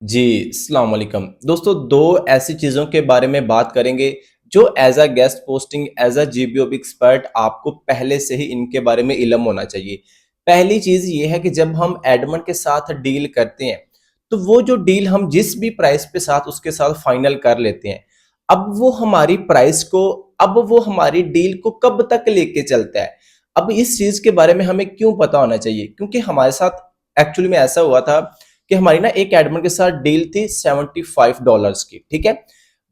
जी, अस्सलाम वालेकुम। दोस्तों 2 ऐसी चीज़ों के बारे में बात करेंगे जो as a guest posting, as a GBOB expert आपको पहले से ही इनके बारे में इल्म होना चाहिए। पहली चीज़ ये है कि जब हम एडमंड के साथ डील करते हैं, तो वो जो डील हम जिस भी प्राइस पे साथ उसके साथ फाइनल कर लेते हैं, अब वो हमारी डील को कब तक लेके चलता है। अब इस चीज़ के बारे में हमें क्यों पता होना चाहिए? क्योंकि हमारे साथ एक्चुअली में ऐसा हुआ था कि हमारी ना एक एडमिन के साथ डील थी $75 की, ठीक है।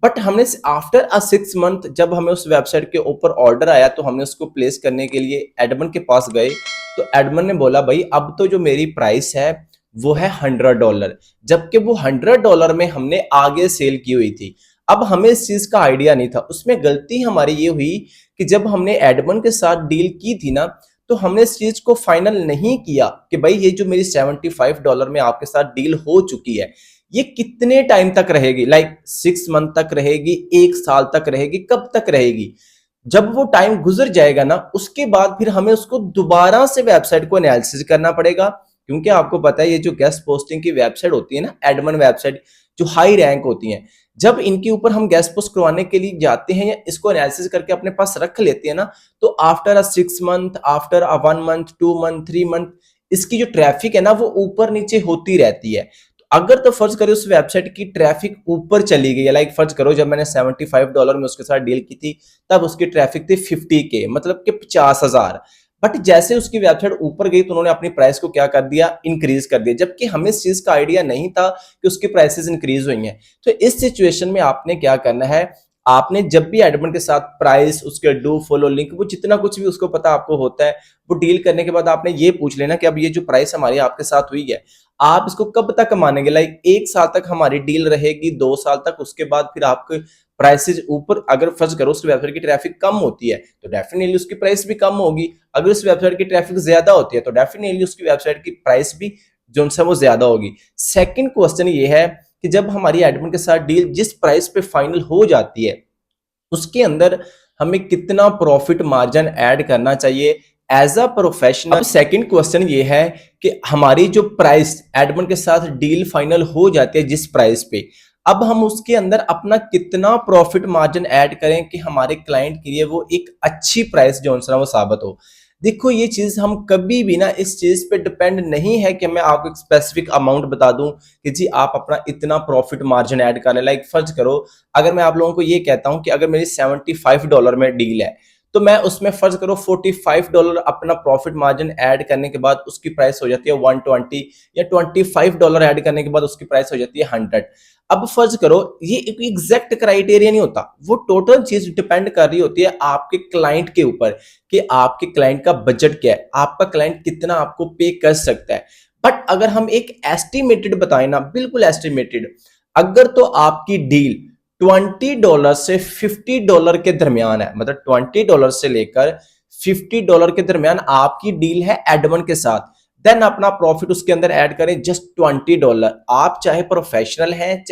बट हमने आफ्टर अ 6 मंथ जब हमें उस वेबसाइट के ऊपर ऑर्डर आया तो हमने उसको प्लेस करने के लिए एडमिन के पास गए। तो एडमिन ने बोला भाई अब तो जो मेरी प्राइस है वो है $100, जबकि वो $100 में हमने आगे सेल की हुई थी। अब हमें इस चीज का आइडिया नहीं था। उसमें गलती हमारी ये हुई कि जब हमने एडमिन के साथ डील की थी ना, तो हमने इस चीज को फाइनल नहीं किया कि भाई ये जो मेरी $75 में आपके साथ डील हो चुकी है, ये कितने टाइम तक रहेगी, लाइक 6 मंथ तक रहेगी, 1 साल तक रहेगी, कब तक रहेगी। जब वो टाइम गुजर जाएगा ना, उसके बाद फिर हमें उसको दोबारा से वेबसाइट को एनालिसिस करना पड़ेगा। क्योंकि आपको पता है ये जो गेस्ट पोस्टिंग की वेबसाइट होती है ना, एडमन वेबसाइट जो हाई रैंक होती हैं, जब इनके ऊपर हम गेस्ट पोस्ट करवाने के लिए जाते हैं या इसको एनालिसिस करके अपने पास रख लेते हैं ना, तो after a 6 month, after a 1 month, 2 month, 3 month, इसकी जो ट्रैफिक है ना वो ऊपर नीचे होती रहती है। तो अगर तो फर्ज करो उस वेबसाइट की ट्रैफिक ऊपर चली गई है, लाइक फर्ज करो जब मैंने $75 में उसके साथ डील की थी, तब उसकी ट्रैफिक थी 50K, मतलब कि 50,000। बट जैसे उसकी वेबसाइट ऊपर गई तो उन्होंने अपनी प्राइस को क्या कर दिया, इंक्रीज कर दिया, जबकि हमें इस चीज का आइडिया नहीं था कि उसकी प्राइसेस इंक्रीज हुई हैं। तो इस सिचुएशन में आपने क्या करना है, आपने जब भी एडमिन के साथ प्राइस, उसके डू फॉलो लिंक, वो जितना कुछ भी उसको पता आपको होता है, वो डील करने के बाद आपने ये पूछ लेना कि अब ये जो प्राइस हमारी आपके साथ हुई है, आप इसको कब तक मानेंगे। लाइक 1 साल तक हमारी डील रहेगी, 2 साल तक, उसके बाद फिर आपके प्राइसेज ऊपर, अगर फर्ज करो उस वेबसाइट की ट्रैफिक कम होती है तो डेफिनेटली उसकी प्राइस भी कम होगी। अगर उस वेबसाइट की ट्रैफिक ज्यादा होती है तो डेफिनेटली उसकी वेबसाइट की प्राइस भी जो है वो ज्यादा होगी। सेकंड क्वेश्चन ये है कि जब हमारी एडमिन के साथ डील जिस प्राइस पे फाइनल हो जाती है, उसके अंदर हमें कितना प्रॉफिट मार्जिन ऐड करना चाहिए एज अ प्रोफेशनल। अब सेकंड क्वेश्चन ये है कि हमारी जो प्राइस एडमिन के साथ डील फाइनल हो जाती है जिस प्राइस पे, अब हम उसके अंदर अपना कितना प्रॉफिट मार्जिन ऐड करें कि हमारे क्लाइंट के लिए वो एक अच्छी प्राइस जो है वो साबित हो। देखो ये चीज हम कभी भी ना इस चीज पे डिपेंड नहीं है कि मैं आपको एक स्पेसिफिक अमाउंट बता दूं कि जी आप अपना इतना प्रॉफिट मार्जिन ऐड कर लें। लाइक फर्ज करो अगर मैं आप लोगों को ये कहता हूं कि अगर मेरी $75 में डील है, तो मैं उसमें फर्ज करो $45 अपना प्रॉफिट मार्जिन ऐड करने के बाद उसकी प्राइस हो जाती है 120, या $25 ऐड करने के बाद उसकी प्राइस हो जाती है 100। अब फर्ज करो ये एक एग्जैक्ट क्राइटेरिया नहीं होता, वो टोटल चीज डिपेंड कर रही होती है आपके क्लाइंट के ऊपर कि आपके क्लाइंट का बजट क्या है, आपका क्लाइंट कितना आपको पे कर सकता है। बट अगर हम एक एस्टिमेटेड बताएं ना, बिल्कुल एस्टिमेटेड, अगर तो आपकी डील $20 से $50 के दरमियान है, मतलब $20 से लेकर $50 के दरमियान आपकी डील है एडमन के साथ, देन अपना प्रॉफिट उसके अंदर ऐड करें जस्ट $20। आप चाहे प्रोफेशनल हैं,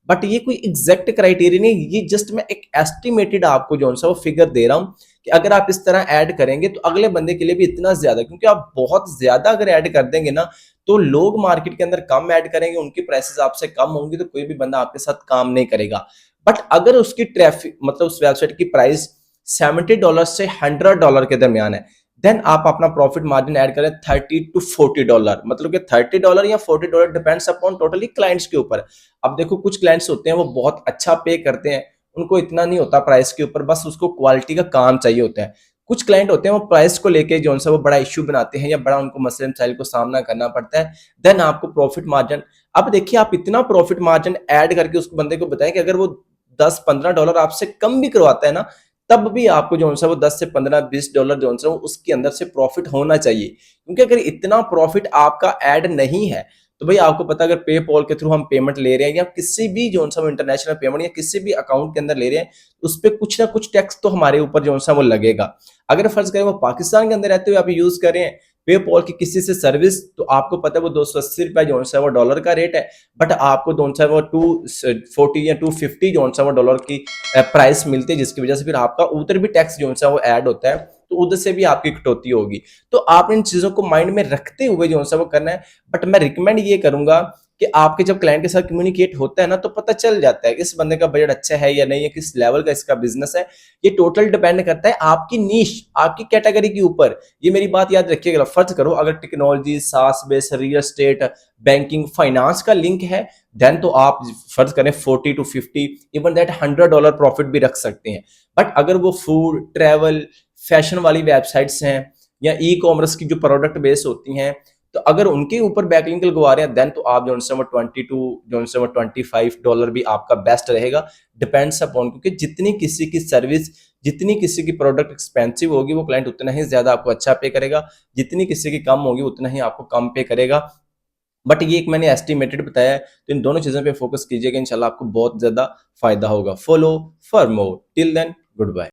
बट ये कोई एग्जैक्ट क्राइटेरिया नहीं, ये जस्ट मैं एक एस्टिमेटेड आपको जो सा वो फिगर दे रहा हूं कि अगर आप इस तरह ऐड करेंगे तो अगले बंदे के लिए भी इतना ज्यादा, क्योंकि आप बहुत ज्यादा अगर ऐड कर देंगे ना तो लोग मार्केट के अंदर कम ऐड करेंगे, उनकी प्राइसेस आपसे कम होंगी, तो कोई भी बंदा आपके साथ काम नहीं करेगा। बट अगर उसकी ट्रैफिक, मतलब उस वेबसाइट की प्राइस $70 से $100 के दरमियान है, देन आप अपना प्रॉफिट मार्जिन ऐड करें $30 to $40, मतलब कि $30 या $40 डिपेंड्स अपॉन टोटली क्लाइंट्स के ऊपर। अब देखो कुछ क्लाइंट्स होते हैं वो बहुत अच्छा पे करते हैं, उनको इतना नहीं होता प्राइस के ऊपर, बस उसको क्वालिटी का काम चाहिए होता है। कुछ क्लाइंट होते हैं वो प्राइस को लेके जो है वो बड़ा इश्यू बनाते हैं या बड़ा उनको मसले मसाइल को सामना करना पड़ता है, देन आपको प्रॉफिट मार्जिन। अब देखिए आप इतना प्रॉफिट मार्जिन ऐड करके उस बंदे को बताएं कि अगर वो $10-15 आपसे कम भी करवाता है ना, तब भी आपको जो है वो 10 से 15-20 जो है उसके अंदर से प्रॉफिट होना चाहिए। क्योंकि अगर इतना प्रॉफिट आपका ऐड नहीं है तो भाई आपको पता अगर पेपॉल के थ्रू हम पेमेंट ले रहे हैं या किसी भी जो है इंटरनेशनल पेमेंट या किसी भी अकाउंट के अंदर ले रहे हैं, उस पर कुछ ना कुछ टैक्स तो हमारे ऊपर जो है वो लगेगा। अगर फर्ज करें वो पाकिस्तान के अंदर रहते हुए आप यूज कर रहे हैं पेपॉल की किसी से सर्विस, तो आपको पता है वो $280 जो है वो डॉलर का रेट है, बट आपको जो है वो 240 या 250 जो है वो डॉलर की प्राइस मिलती है, जिसकी वजह से फिर आपका उधर भी टैक्स जो है वो ऐड होता है, तो उधर से भी आपकी कटौती होगी। तो आप इन चीजों को माइंड में रखते हुए जो है वो करना है। बट मैं रिकमेंड ये करूंगा कि आपके जब क्लाइंट के साथ कम्युनिकेट होता है ना, तो पता चल जाता है कि इस बंदे का बजट अच्छा है या नहीं है, किस लेवल का इसका बिजनेस है। ये टोटल डिपेंड करता है आपकी नीश, आपकी कैटेगरी के ऊपर। ये मेरी बात याद रखिएगा। फर्ज करो अगर टेक्नोलॉजी, सास base, real estate, banking, finance का लिंक है, देन तो आप फर्ज करें 40 to 50, इवन दैट $100 प्रॉफिट भी रख सकते हैं। बट अगर वो फूड, ट्रैवल, फैशन वाली वेबसाइट्स हैं या ई कॉमर्स की जो प्रोडक्ट बेस होती हैं, तो अगर उनके ऊपर बैकलिंक लगवा रहे हैं, देन तो आप जो है 22, जो है $25 भी आपका बेस्ट रहेगा। डिपेंड्स अपॉन, क्योंकि जितनी किसी की सर्विस, जितनी किसी की प्रोडक्ट एक्सपेंसिव होगी, वो क्लाइंट उतना ही ज्यादा आपको अच्छा पे करेगा। जितनी किसी की कम होगी, उतना ही आपको कम पे करेगा। बट ये एक मैंने एस्टिमेटेड बताया है, तो इन दोनों चीजों पे फोकस कीजिएगा, इंशाल्लाह आपको बहुत ज्यादा फायदा होगा। Follow for more. Till then, good bye.